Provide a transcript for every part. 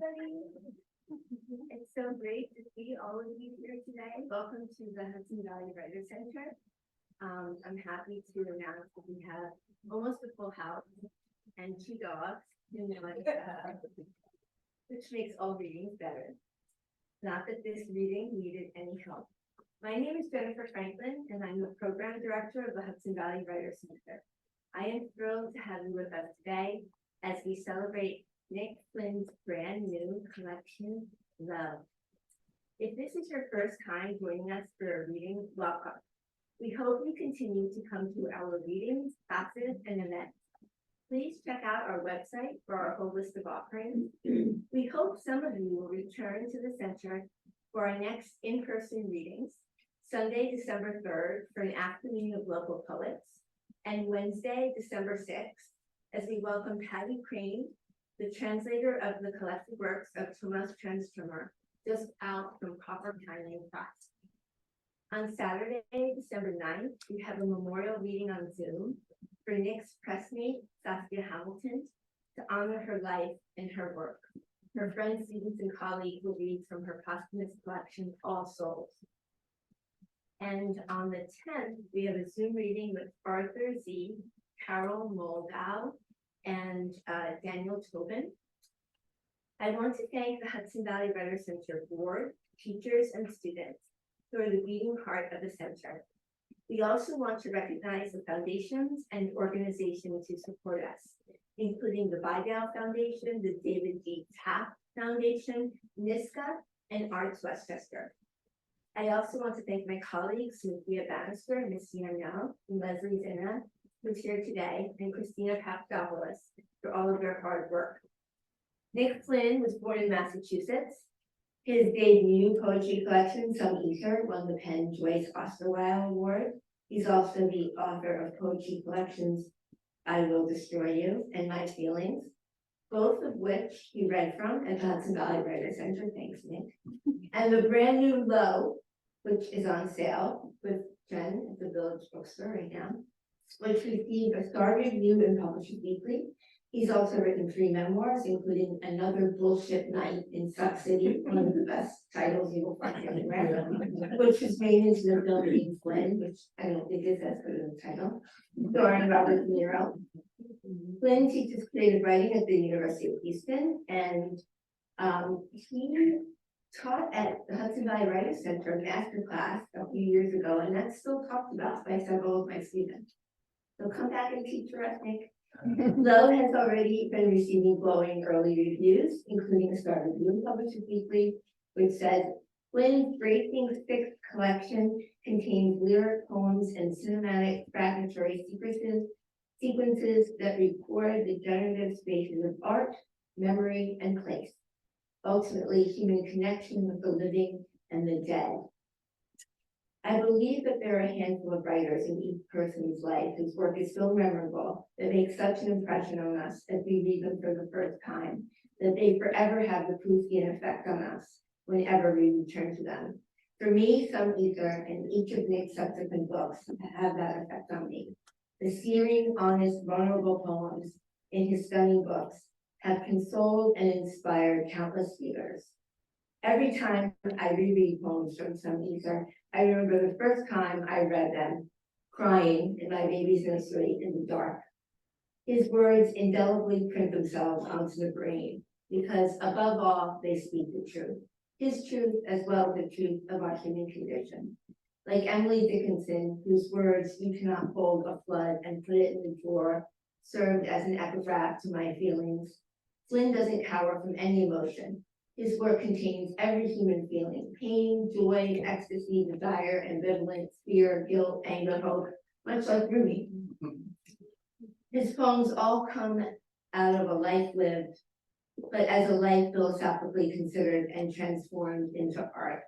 everybody. It's so great to see all of you here today. Welcome to the Hudson Valley Writers Center. I'm happy to announce that we have almost a full house and 2 dogs, which makes all readings better. Not that this reading needed any help. My name is Jennifer Franklin, and I'm the program director of the Hudson Valley Writers Center. I am thrilled to have you with us today as we celebrate Nick Flynn's brand new collection, Love. If this is your first time joining us for a reading, welcome. We hope you continue to come to our readings, classes, and events. Please check out our website for our whole list of offerings. We hope some of you will return to the center for our next in-person readings, Sunday, December 3rd, for an afternoon of local poets, and Wednesday, December 6th, as we welcome Patty Crane, the translator of the collected works of Thomas Tranströmer, just out from Copper Canyon Press. On Saturday, December 9th, we have a memorial reading on Zoom for Nick's pressmate, Saskia Hamilton, to honor her life and her work. Her friends, students, and colleagues will read from her posthumous collection, All Souls. And on the 10th, we have a Zoom reading with Arthur Z., Carol Moldau, and Daniel Tobin. I want to thank the Hudson Valley Writers Center board, teachers, and students who are the beating heart of the center. We also want to recognize the foundations and organizations who support us, including the Vidal Foundation, the David G. Taft Foundation, NISCA, and Arts Westchester. I also want to thank my colleagues, Cynthia Bannister, Ms. Yarnell, and Leslie Zinna, who's here today, and Christina Papadopoulos for all of their hard work. Nick Flynn was born in Massachusetts. His debut poetry collection, Some Ether, won the Penn Joyce Osterweil Award. He's also the author of poetry collections, I Will Destroy You and My Feelings, both of which he read from at the Hudson Valley Writers Center. Thanks, Nick. And the brand new Low, which is on sale with Jen at the Village Bookstore right now, which received a star review in Publishers Weekly. He's also written 3 memoirs, including Another Bullshit Night in Suck City, one of the best titles you will find anywhere, which was made into the film Nick Flynn, which I don't think is as good of a title, starring Robert De Niro. Flynn teaches creative writing at the University of Houston, and he taught at the Hudson Valley Writers Center masterclass a few years ago, and that's still talked about by several of my students. So come back and teach for us, Nick. Lowe has already been receiving glowing early reviews, including a star review in Publishers Weekly, which says, Flynn's bracing 6th collection contains lyric poems and cinematic fragmentary sequences that record the generative spaces of art, memory, and place. Ultimately, human connection with the living and the dead. I believe that there are a handful of writers in each person's life whose work is so memorable that makes such an impression on us as we read them for the first time, that they forever have the Proustian effect on us whenever we return to them. For me, Some Ether and each of Nick's subsequent books have that effect on me. The searing, honest, vulnerable poems in his stunning books have consoled and inspired countless readers. Every time I reread poems from Some Ether, I remember the first time I read them, crying in my baby's nursery in the dark. His words indelibly print themselves onto the brain because, above all, they speak the truth. His truth as well as the truth of our human condition. Like Emily Dickinson, whose words, "You cannot hold a flood and put it in the drawer," served as an epigraph to my feelings. Flynn doesn't cower from any emotion. His work contains every human feeling: pain, joy, ecstasy, desire, ambivalence, fear, guilt, anger, hope, much like Rumi. His poems all come out of a life lived, but as a life philosophically considered and transformed into art.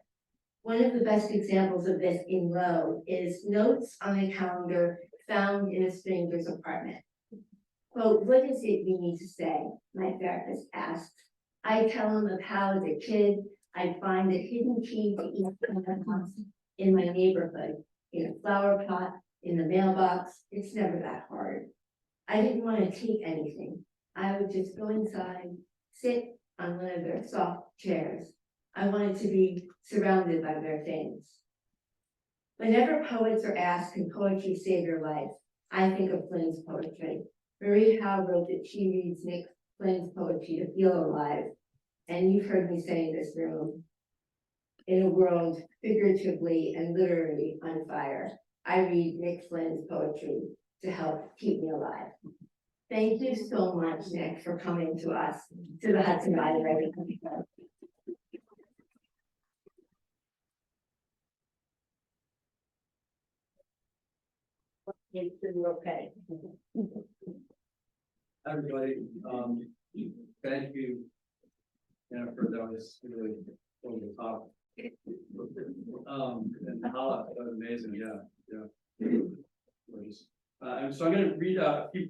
One of the best examples of this in Low is notes on a calendar found in a stranger's apartment. Quote, "What is it you need to say?" my therapist asked. I tell him of how, as a kid, I'd find a hidden key to each house in my neighborhood, in a flower pot, in the mailbox. It's never that hard. I didn't want to take anything. I would just go inside, sit, on one of their soft chairs. I wanted to be surrounded by their things. Whenever poets are asked, can poetry save your life? I think of Flynn's poetry. Marie Howe wrote that she reads Nick Flynn's poetry to feel alive. And you've heard me say in this room, in a world figuratively and literally on fire, I read Nick Flynn's poetry to help keep me alive. Thank you so much, Nick, for coming to us, to the Hudson Valley Writers Fest. Okay. Hi, everybody. Thank you, Jennifer. That was really over the top. And Haleh, that was amazing. Yeah. And so I'm going to read a few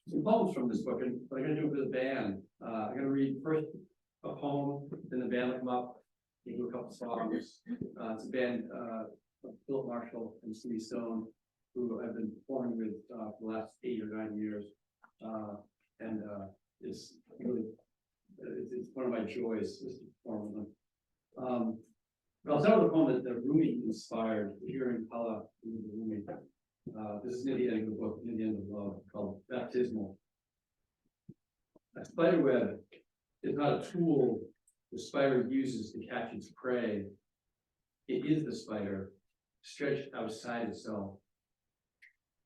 some poems from this book, but I'm going to do it with a band. I'm going to read first a poem, then the band will come up, and do a couple songs. It's a band of Philip Marshall and Stevie Stone, who I've been performing with for the last 8 or 9 years, and it's really it's one of my joys is to perform with them. But I'll start with a poem that Rumi inspired. Here in Haleh, Rumi. This is near the end of the book, near the end of love, called Baptismal. A spider web is not a tool the spider uses to catch its prey. It is the spider, stretched outside itself.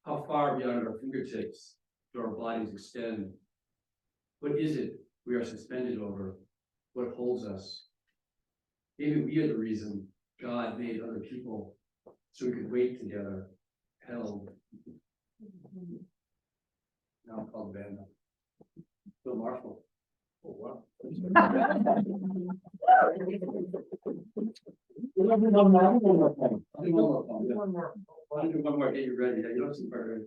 How far beyond our fingertips do our bodies extend? What is it we are suspended over? What holds us? Maybe we are the reason God made other people so we could wait together, held. Now I'm called band. Phil Marshall. Oh, wow. I'll do one more. I'll do one more. Get you ready. You don't seem very ready.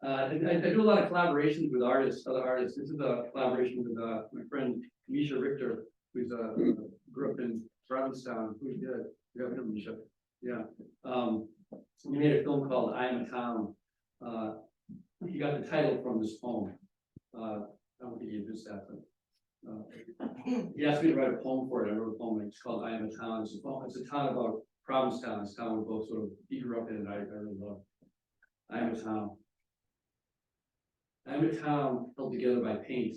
I do a lot of collaborations with artists, other artists. This is a collaboration with my friend Misha Richter, who's grew up in Provincetown. Who's good? You have him, Misha. Yeah. We made a film called I Am a Town. He got the title from this poem. I don't think he used that, but he asked me to write a poem for it. I wrote a poem. It's called I Am a Town. It's a town about Provincetown. It's a town we both sort of grew up in, and I really love. I am a town. I am a town held together by paint.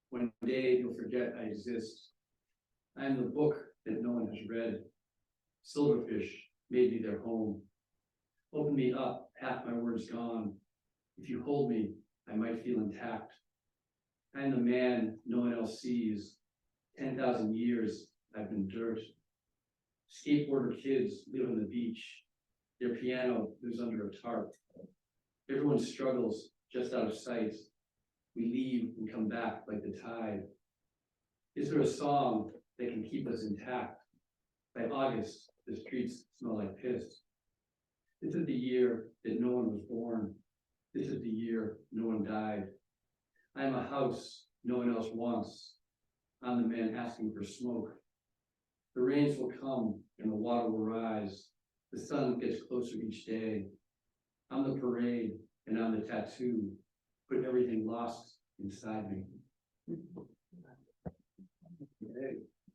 One day you'll forget I exist. I am the book that no one has read. Silverfish made me their home. Open me up, half my words gone. If you hold me, I might feel intact. I am the man no one else sees. 10,000 years I've been dirt. Skateboarder kids live on the beach. Their piano lives under a tarp. Everyone struggles just out of sight. We leave and come back like the tide. Is there a song that can keep us intact? By August, the streets smell like piss. This is the year that no one was born. This is the year no one died. I am a house no one else wants. I'm the man asking for smoke. The rains will come and the water will rise. The sun gets closer each day. I'm the parade and I'm the tattoo. Put everything lost inside me.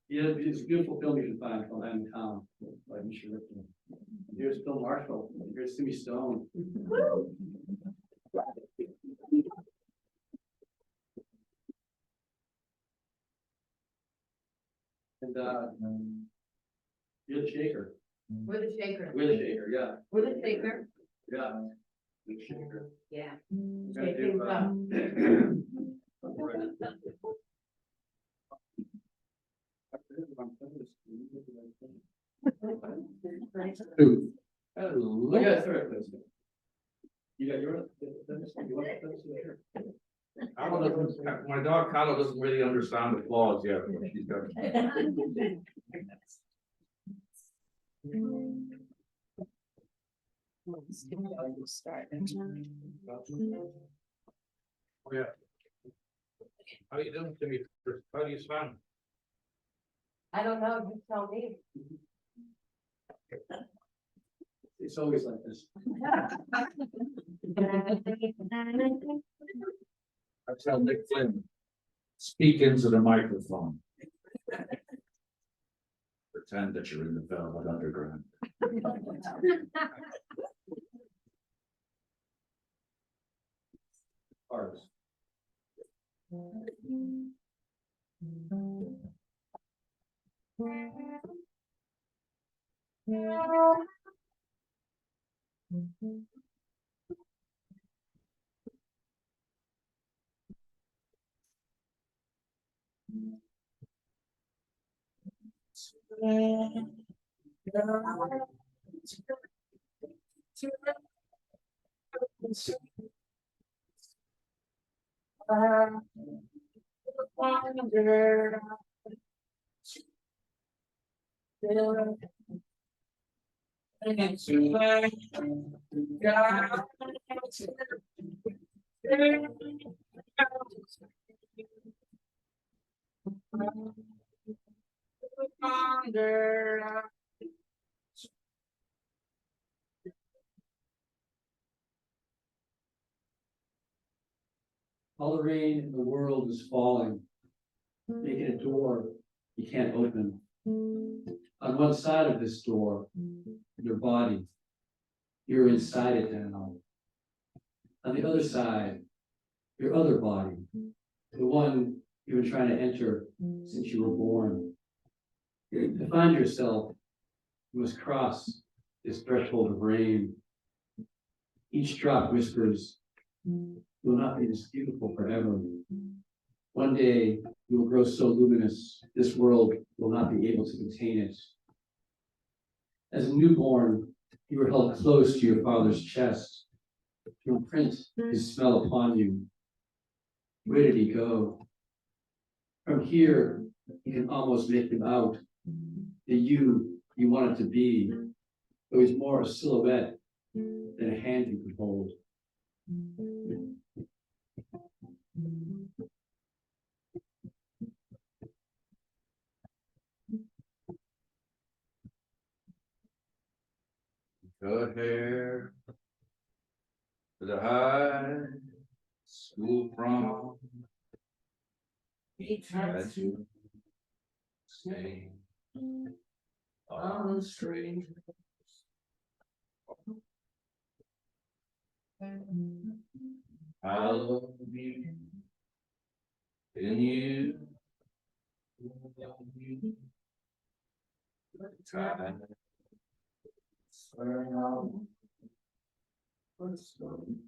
Yeah, it's a beautiful film you can find called I'm Town by Misha Richter. Here's Phil Marshall. Here's Stevie Stone. And you're the shaker. We're the shaker. We're the shaker, yeah. We're the shaker. Yeah. The shaker. Yeah. Shaking up. Hello. Yeah, sorry, please. You got yours? You want to My dog Carlo doesn't really understand the clause yet, but she's got. Start. Oh, yeah. How you doing, Timmy? How do you stand? I don't know, you tell me. It's always like this. I tell Nick Flynn, speak into the microphone. Pretend that you're in the Velvet Underground. Artists. All the rain in the world is falling, making a door you can't open. On one side of this door, your body, you're inside it now. On the other side, your other body, the one you've been trying to enter since you were born. To find yourself, you must cross this threshold of rain. Each drop whispers, you will not be this beautiful forever. One day, you will grow so luminous, this world will not be able to contain it. As a newborn, you were held close to your father's chest to imprint his smell upon you. Where did he go? From here, you can almost make him out. The you wanted to be. It was more a silhouette than a hand you could hold. Cut hair to the high school prom. Tattoo stain on strangers. I love you and you. Love you. Try. Swear out. What's going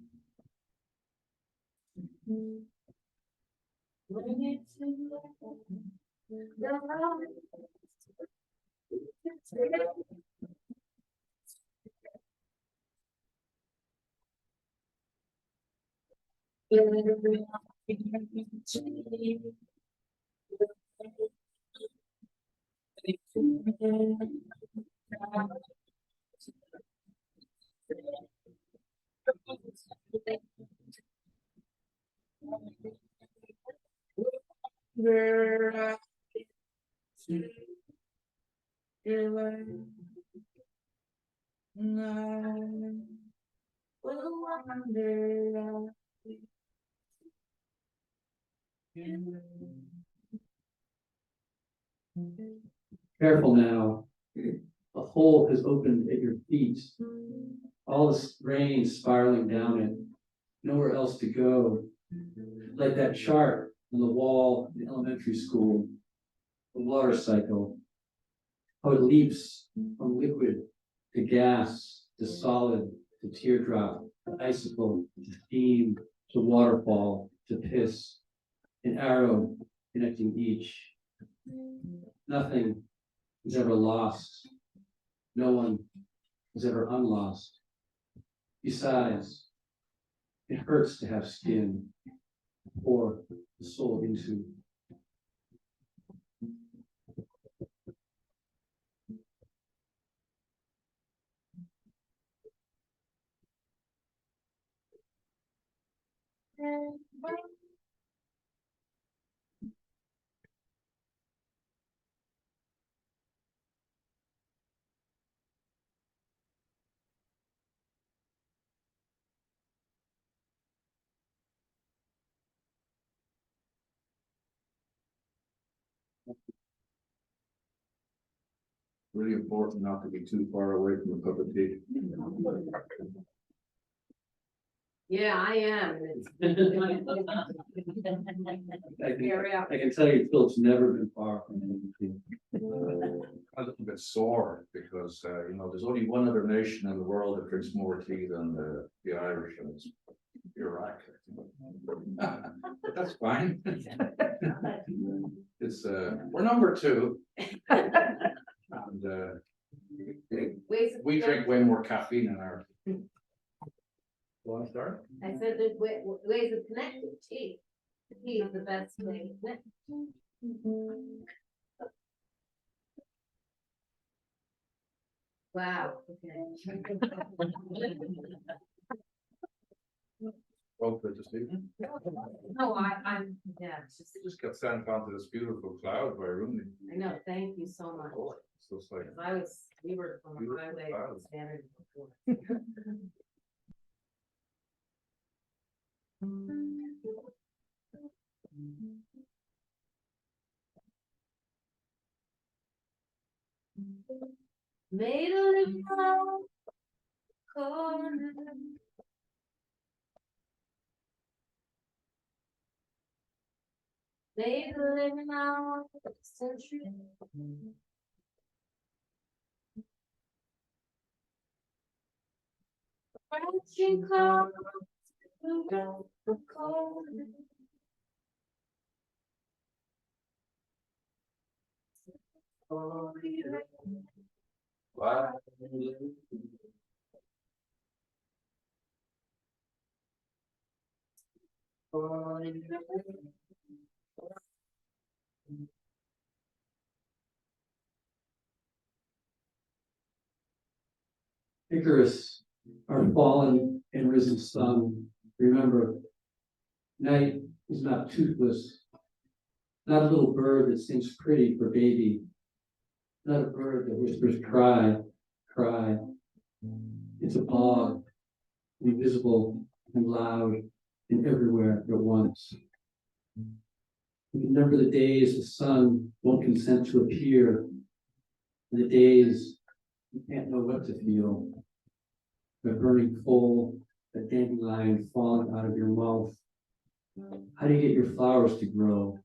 Careful now. A hole has opened at your feet. All this rain spiraling down it. Nowhere else to go. Like that chart on the wall in elementary school. The water cycle. How it leaps from liquid to gas to solid to teardrop to icicle to steam to waterfall to piss. An arrow connecting each. Nothing is ever lost. No one is ever unlost. Besides, it hurts to have skin pour the soul into. really important not to be too far away from a cup of tea. Yeah, I am. I can tell you, Phil's never been far from anything. A little bit sore because, you know, there's only one other nation in the world that drinks more tea than the Irish, and it's Iraq. But that's fine. It's, we're number two. And, we drink way more caffeine in our. Want to start? I said there's ways of connecting, tea. Tea is the best way to connect. Wow, okay. Well, good to see you. No, I'm, yeah, it's just, Just got sent onto this beautiful cloud by Rumi. I know, thank you so much. So it's like, Because we were from a Beautiful highway clouds. standard before. Made a little corner. Made a living out of the century. Crashing clouds around the corner. wow. Icarus, our fallen and risen sun, remember, night is not toothless, not a little bird that sings pretty for baby, not a bird that whispers cry, cry. It's a bog, invisible and loud and everywhere at once. Remember the days the sun won't consent to appear, and the days you can't know what to feel. The burning coal, the dandelion falling out of your mouth. How do you get your flowers to grow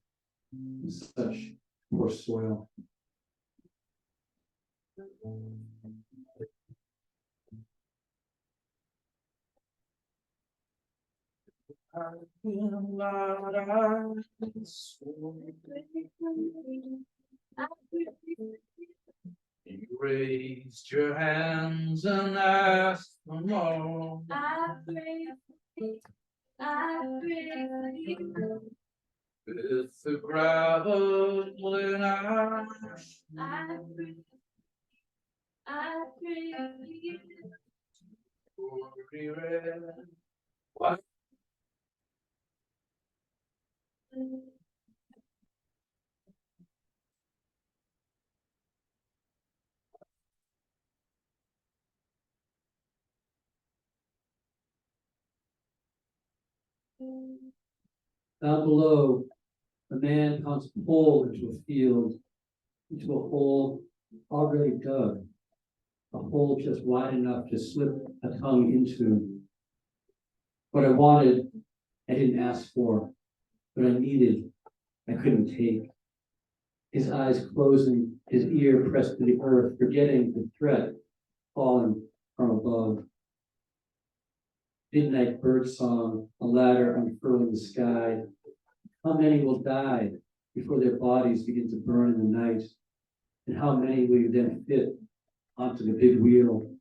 in such poor soil? You raised your hands and asked for more. I pray, With the gravel in ash. I pray. Glory red. What? Down below, a man pounds a pole into a field, into a hole already dug, a hole just wide enough to slip a tongue into. What I wanted, I didn't ask for. What I needed, I couldn't take. His eyes closing, his ear pressed to the earth, forgetting the threat falling from above. Midnight bird song, a ladder unfurling the sky. How many will die before their bodies begin to burn in the night? And how many will you then fit onto the big wheel?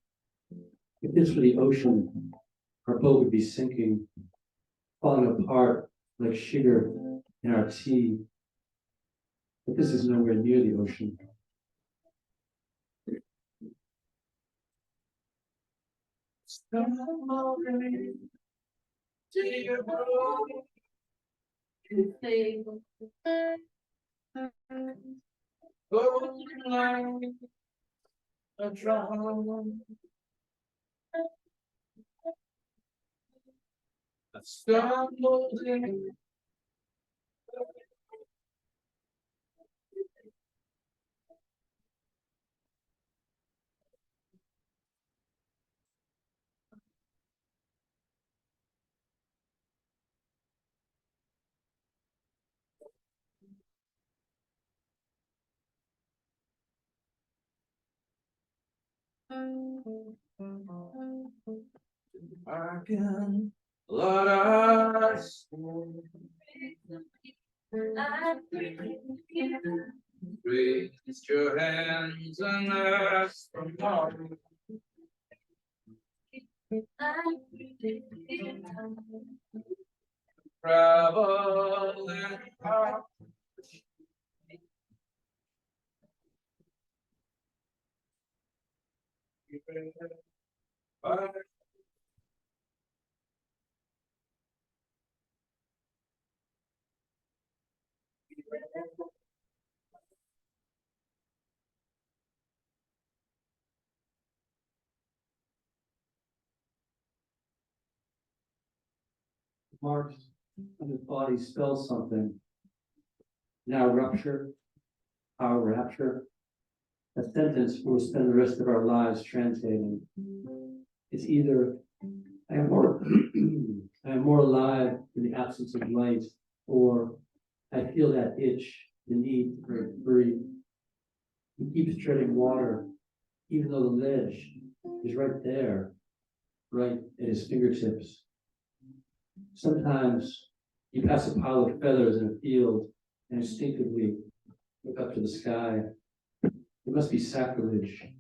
If this were the ocean, our boat would be sinking, falling apart like sugar in our tea. But this is nowhere near the ocean. Golden light, a drum. I stumbled in. I can let us raise your hands and ask for more. Travel and pass. Marx on his body spells something. Now rupture, our rapture. A sentence we'll spend the rest of our lives translating. It's either I am more I am more alive in the absence of light, or I feel that itch, the need to breathe. He keeps treading water, even though the ledge is right there, right at his fingertips. Sometimes you pass a pile of feathers in a field and instinctively look up to the sky. It must be sacrilege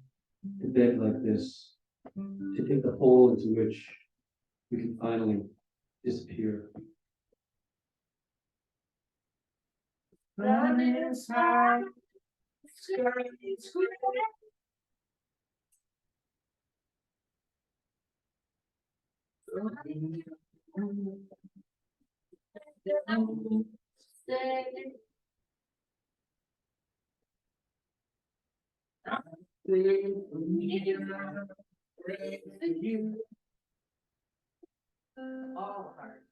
to beg like this, to take the hole into which we can finally disappear. Sun is high, sky is gray. All heart.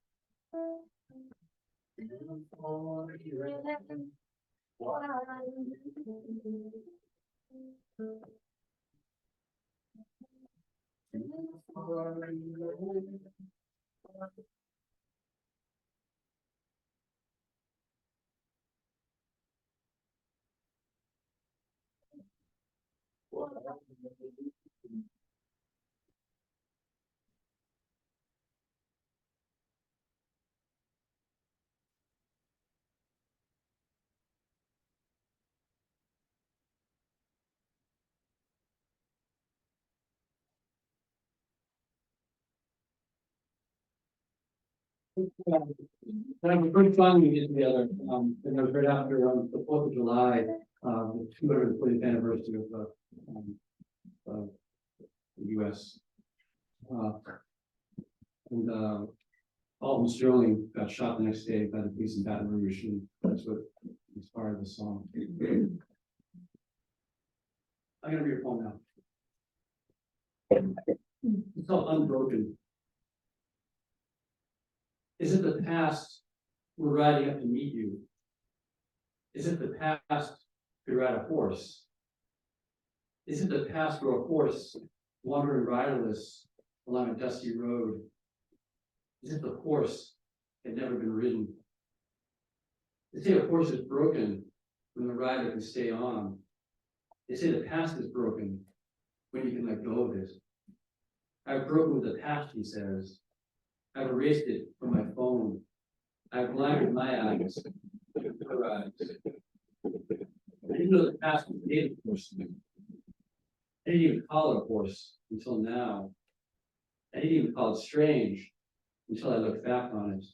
That was pretty fun we did together. And that was right after the 4th of July, the 240th anniversary of the US. Alton Sterling got shot the next day by the police in Baton Rouge, and that's what inspired the song. I'm gonna read a poem now. It's called Unbroken. Is it the past we're riding up to meet you? Is it the past we ride a horse? Is it the past we're a horse wandering riderless along a dusty road? Is it the horse had never been ridden? They say a horse is broken when the rider can stay on. They say the past is broken when you can let go of it. I've broken with the past, he says. I've erased it from my phone. I've blinded my eyes. Her eyes. I didn't know the past was made of horse. I didn't even call it a horse until now. I didn't even call it strange until I looked back on it.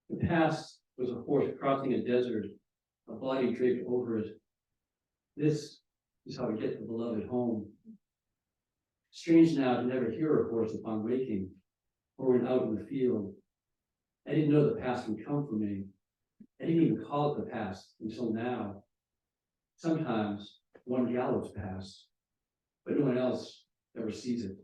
The past was a horse crossing a desert, a body draped over it. This is how we get the beloved home. Strange now to never hear a horse upon waking, or when out in the field. I didn't know the past would come for me. I didn't even call it the past until now. Sometimes one gallops past, but no one else ever sees it.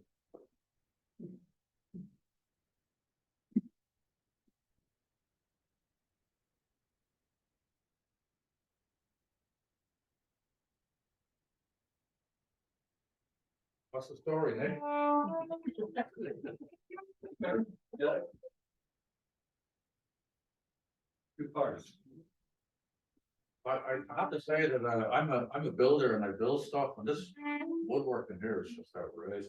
What's the story, Nick? Yeah. Two parts. I have to say that I'm a builder and I build stuff, and this woodwork in here is just outrageous.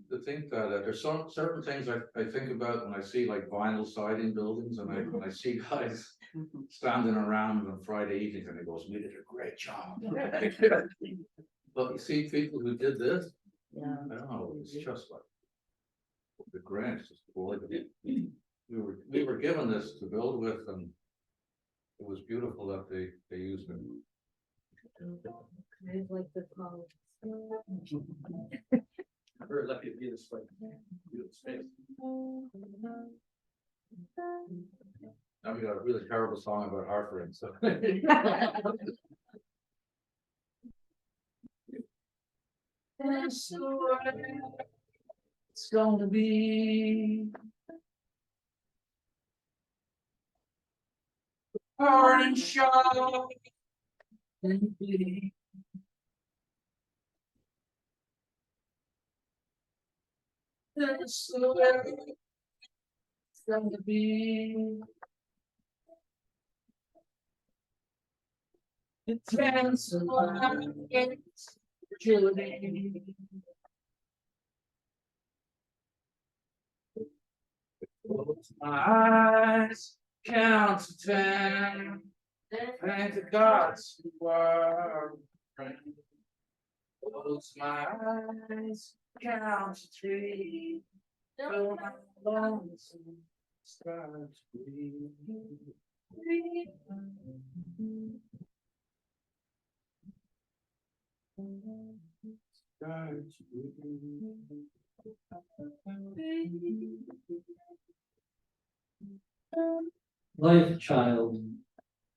To think that there's some certain things I think about when I see like vinyl siding buildings and when I see guys standing around on Friday evenings and he goes, "We did a great job." But you see people who did this, Yeah. I don't know, it's just like the grants, just we were given this to build with, and it was beautiful that they used it. Kind of like the college. I'm very lucky to be in this like beautiful space. Now we got a really terrible song about heartburn, so. It's gonna be hard and sharp and bleak. That's the way it's gonna be. Intense fragility. Close my eyes, count to 10. Thank the gods who are praying. Close my eyes, count to 3. Fill my lungs and start to breathe. Start to breathe. Life, child,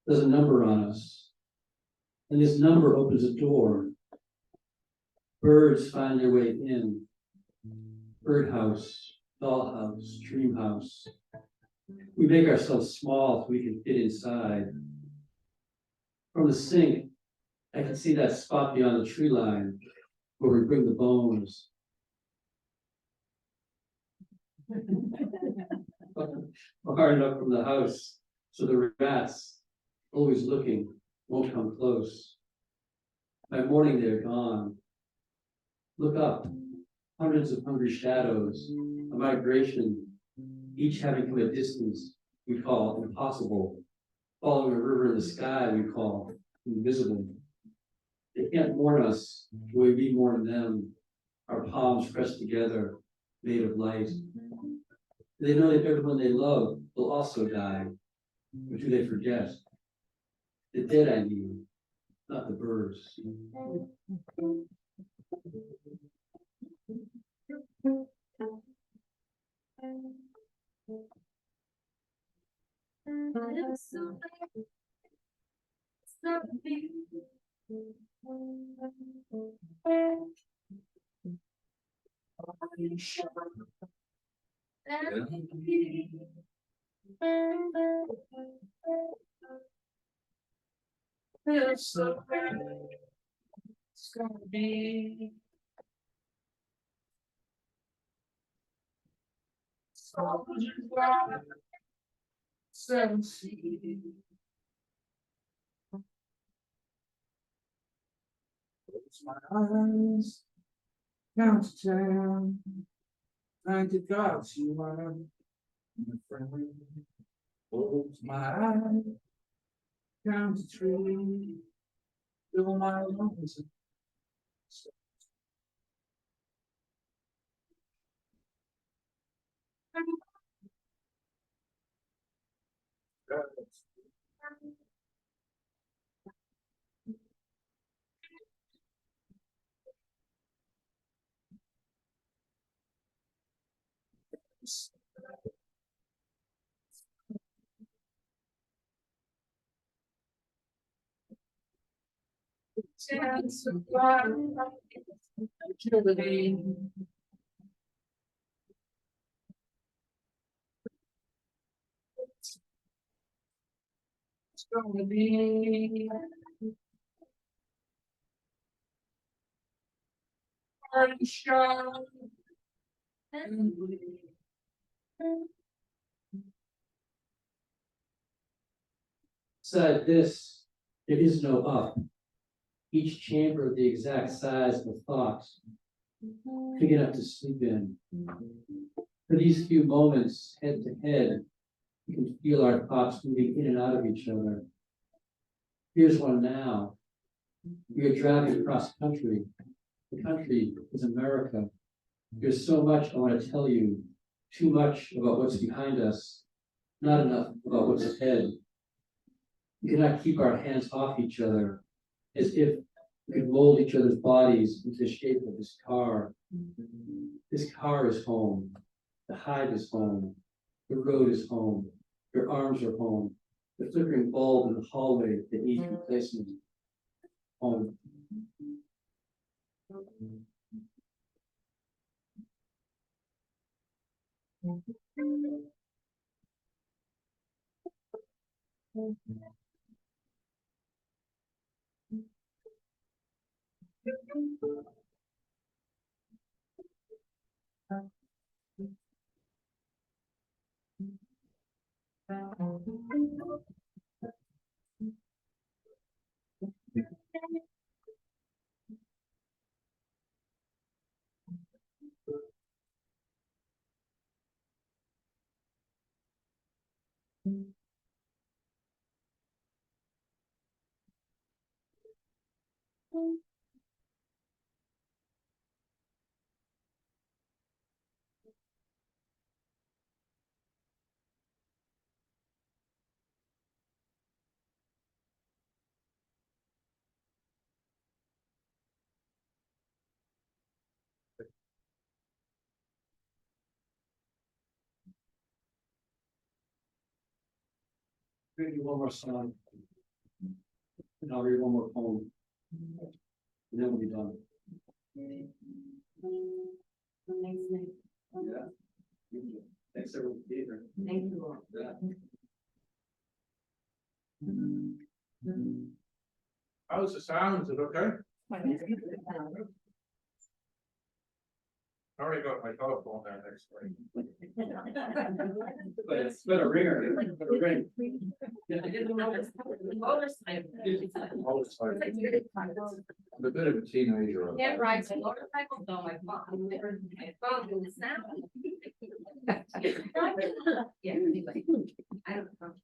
there's a number on us, and this number opens a door. Birds find their way in. Birdhouse, dollhouse, dream house. We make ourselves small so we can fit inside. From the sink, I can see that spot beyond the tree line where we bring the bones. Far enough from the house so the rats, always looking, won't come close. By morning they're gone. Look up, hundreds of hungry shadows, a migration, each having come a distance we call impossible, following a river in the sky we call invisible. They can't mourn us the way we mourn them, our palms pressed together, made of light. They know that everyone they love will also die, but do they forget? The dead, I mean, not the birds. It's gonna be soldiers by 17. Close my eyes, count to 10. Thank the gods you are my friend. Close my eyes, count to 3. Fill my lungs. Chance of agility. It's gonna be hard and sharp and bleak. Beside this, there is no up. each chamber the exact size of a thought, big enough to sleep in. For these few moments, head to head, we can feel our thoughts moving in and out of each other. Here's one now. We are driving across country. The country is America. There's so much I want to tell you. Too much about what's behind us, not enough about what's ahead. We cannot keep our hands off each other, as if we could mold each other's bodies into the shape of this car. This car is home. The hive is home. The road is home. Your arms are home. The flickering bulb in the hallway that needs replacement. Home. Read you one more song, and I'll read one more poem, and then we'll be done. Yeah. Thanks, everyone. Thank you, Lord. Yeah. How's the sound? Is it okay? I already got my telephone there next week. But it's been a ringer. Ring. Always like, I'm a bit of a teenager. Can't ride some motorcycles on my phone. My phone in the sound. Yeah, anyway. I don't know.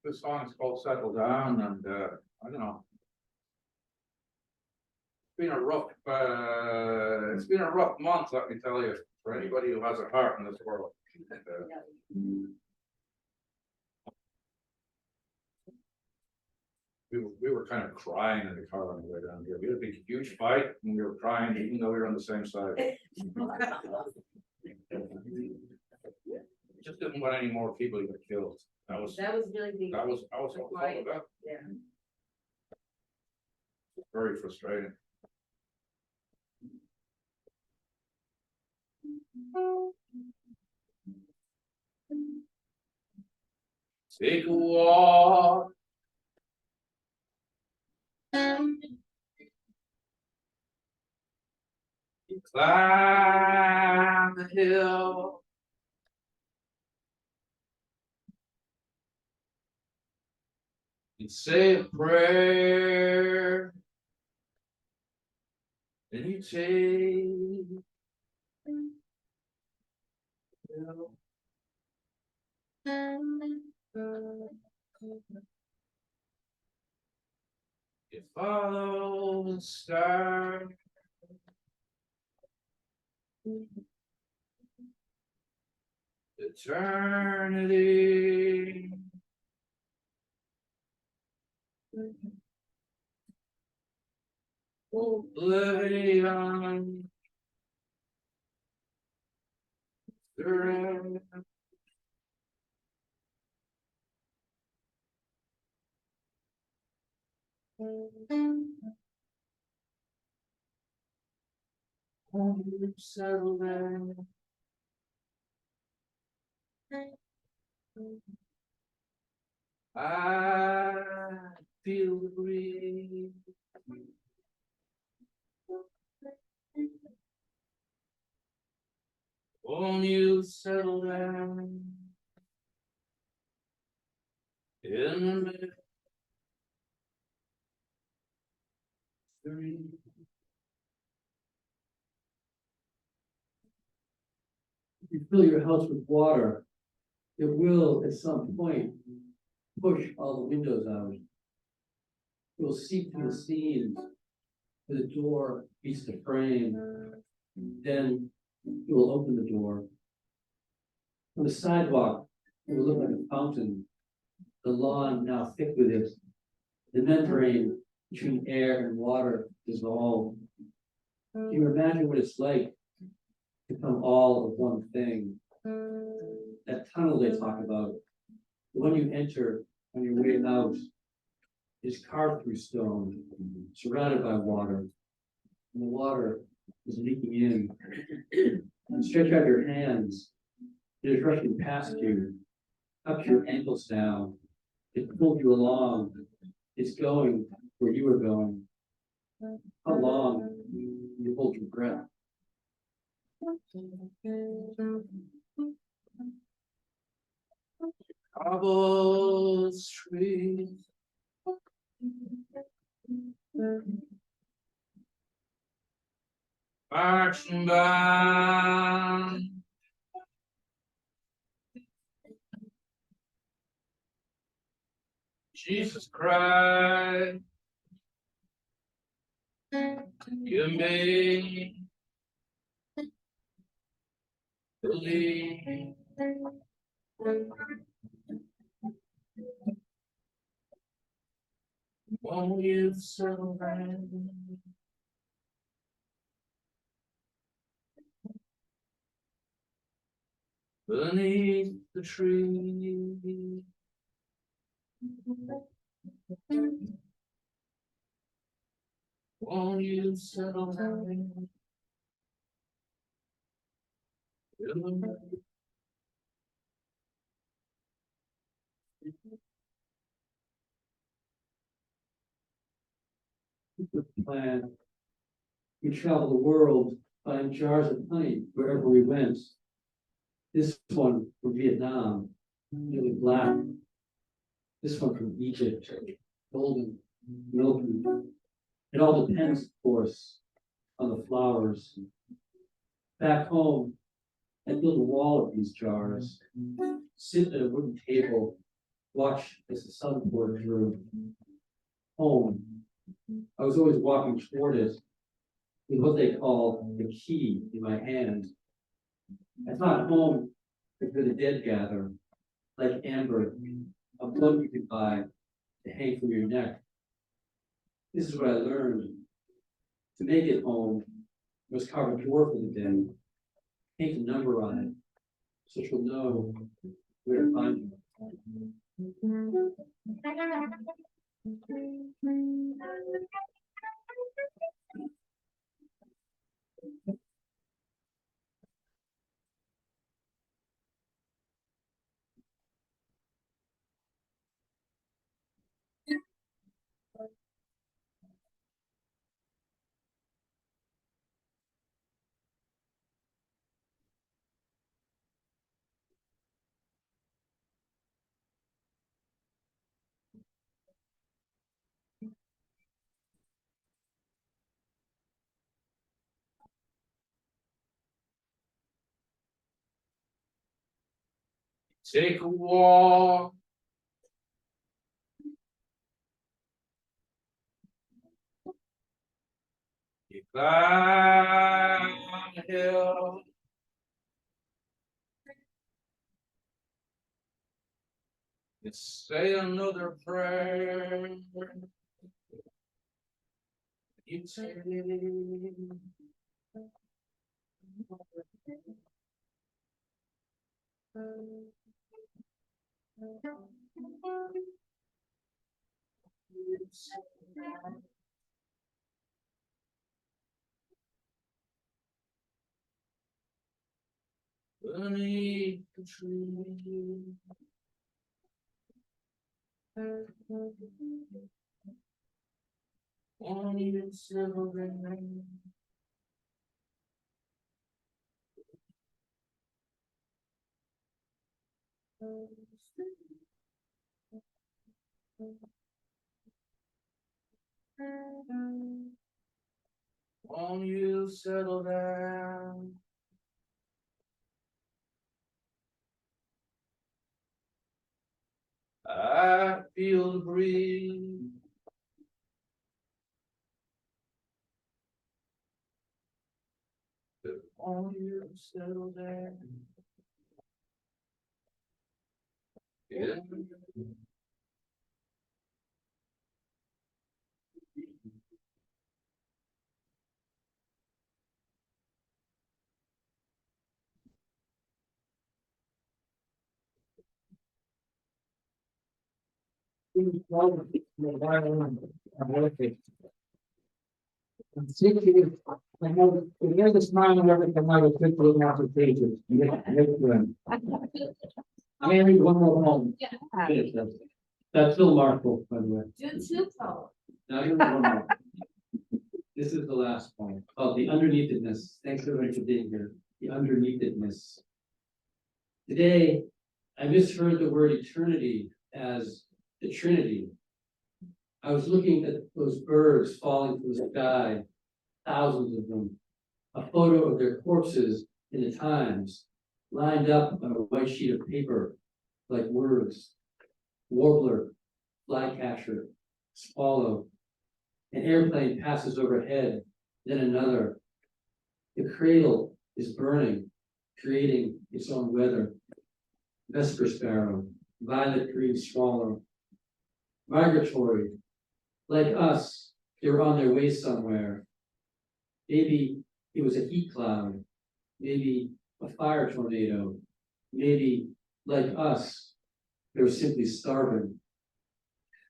This song's called Settle Down, and I don't know. It's been a rough month, let me tell you, for anybody who has a heart in this world. We were kind of crying in the car on the way down here. We had a big, huge fight, and we were crying, even though we were on the same side. Just didn't want any more people to get killed. That was really big. I was all for that. Yeah. Very frustrating. Take a walk. You climb the hill. You say a prayer. Then you take. You follow the star. Eternity. Oblivion. Surrender. Settle down. I feel the breeze. Won't you settle down? If you fill your house with water, it will at some point push all the windows out. It will seep through the seams. The door meets the frame. Then it will open the door. On the sidewalk, it will look like a fountain. The lawn now thick with it. The membrane between air and water dissolve. Can you imagine what it's like to become all of one thing? That tunnel they talk about, the one you enter on your way out, is carved through stone, surrounded by water. And the water is leaking in. And stretch out your hands. It is rushing past you, up to your ankles now. It pulled you along. It's going where you were going. How long you hold your breath? Cobble street. Marching band. Jesus Christ, you made believe. Won't you settle down? Beneath the tree. Won't you settle down? Plan. We travel the world buying jars of honey wherever we went. This one from Vietnam, nearly black. This one from Egypt, golden, milky. It all depends, of course, on the flowers. Back home, I build a wall of these jars, sit at a wooden table, watch as the sun poured through. Home, I was always walking toward it with what they call the key in my hand. I thought home was where the dead gather, like amber, a plug you could buy to hang from your neck. This is what I learned. To make it home, I must carve a door for the dead, paint a number on it, so she'll know where to find you. Take a walk. You climb a hill. You say another prayer. You take beneath the tree. On you settle down. Won't you settle down? I feel the breeze. But won't you settle down? Yeah. I know, here's the smile and everything, I was good for the application. I may read one more poem. That's Phil Markle, by the way. Do two poems. Now, here's one more. This is the last point, called the underneathedness. Thanks everybody for being here. The underneathedness. Today, I misheard the word eternity as the Trinity. I was looking at those birds falling from the sky, thousands of them, a photo of their corpses in the Times, lined up on a white sheet of paper, like words. Warbler, flycatcher, swallow. An airplane passes overhead, then another. The cradle is burning, creating its own weather. Vesper sparrow, violet green swallow. Migratory, like us, they were on their way somewhere. Maybe it was a heat cloud, maybe a fire tornado, maybe, like us, they were simply starving.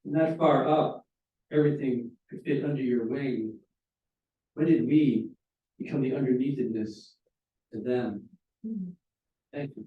And that far up, everything could fit under your wing. When did we become the underneathedness to them? Thank you.